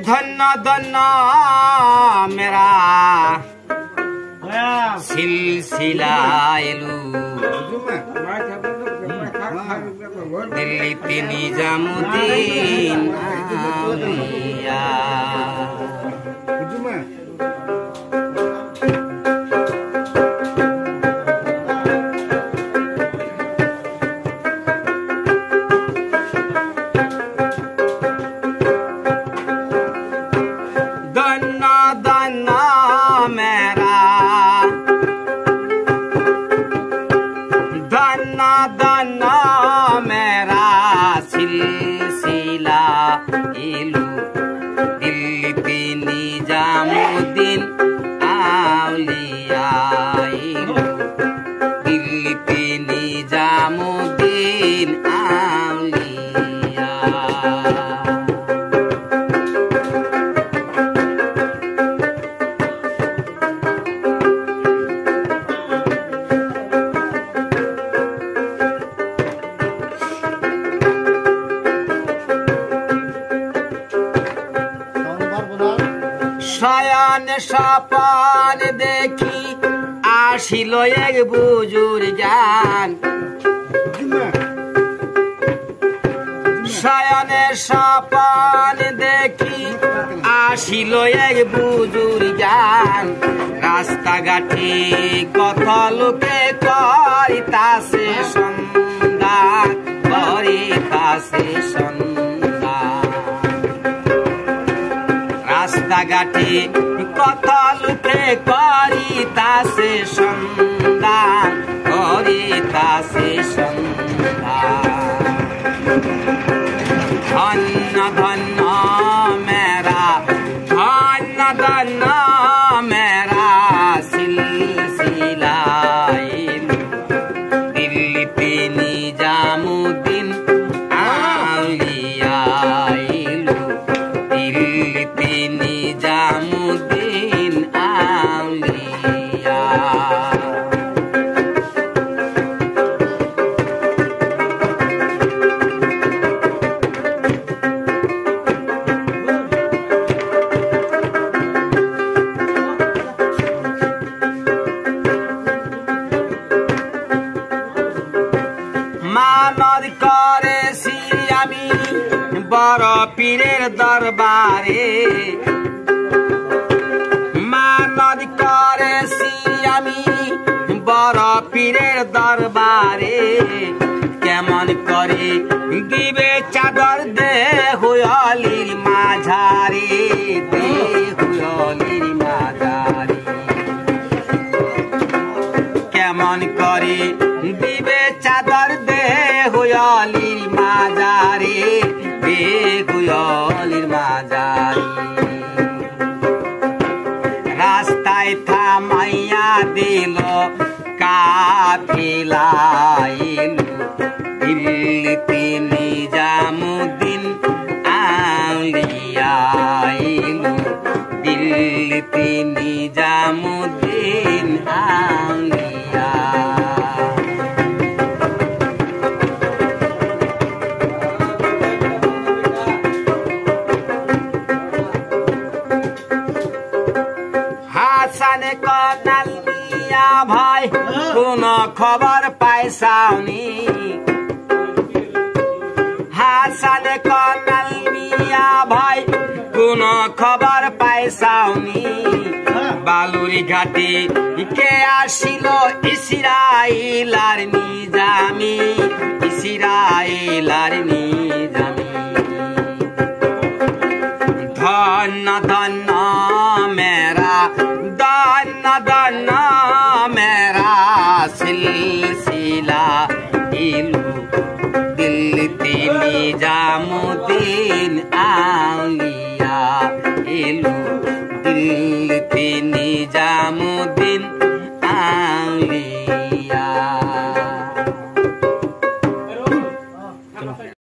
धन्ना धन्ना मेरा सिलसिला एलू दिल्ली ते निजामुद्दीन आलिया সাপান দেখি আসিল এক বুজুর্গান সায়ানে সাপান দেখি আসিল এক বুজুর্গান রাস্তাঘাটে কত লোকে করিতাছে সন্ধান করিতাছে সন্ধান রাস্তাঘাটে কত লোকে করিতাছে সন্ধান করিতাছে সন্ধান ধন্য ধন্য মেরা ধন্য ধন্য মেরা সিলসিলা দিল্লিতে নিজামুদ্দিন আউলিয়া দিল্লিতে নিজামুদ্দিন আউলিয়া মানদ করেছি আমি বড় পীরের দরবারে মানদ করেছি আমি বড় পীরের দরবারে কেমন করে দিবে চাদর দেহুলির মাঝারে দেহুলির মাঝারে কেমন করে দিবে চাদর দেহুলির মাঝারে দেহুলির মাঝারে রাস্তায় থামাইয়া দিল কাফিলা দিল্লিতে নিজামুদ্দিন আউলিয়া দিল্লিতে নিজামুদ্দিন আউলিয়া হাসানে কনাল মিয়া ভাই কোন খবর পাইছাওনি হাসানে কনাল মিয়া ভাই কোন খবর পাইছাওনি বালুরি ঘাটে কে আসিল ইসরাইলার নিজামি ইসরাইলার নিজামি ধন্য ধন্য মেরা ধন্য ধন্য মেরা সিলসিলা ইলু দিল্লিতে নিজামুদ্দিন निजामुद्दीन आउलिया एलो दिल थे निजामुद्दीन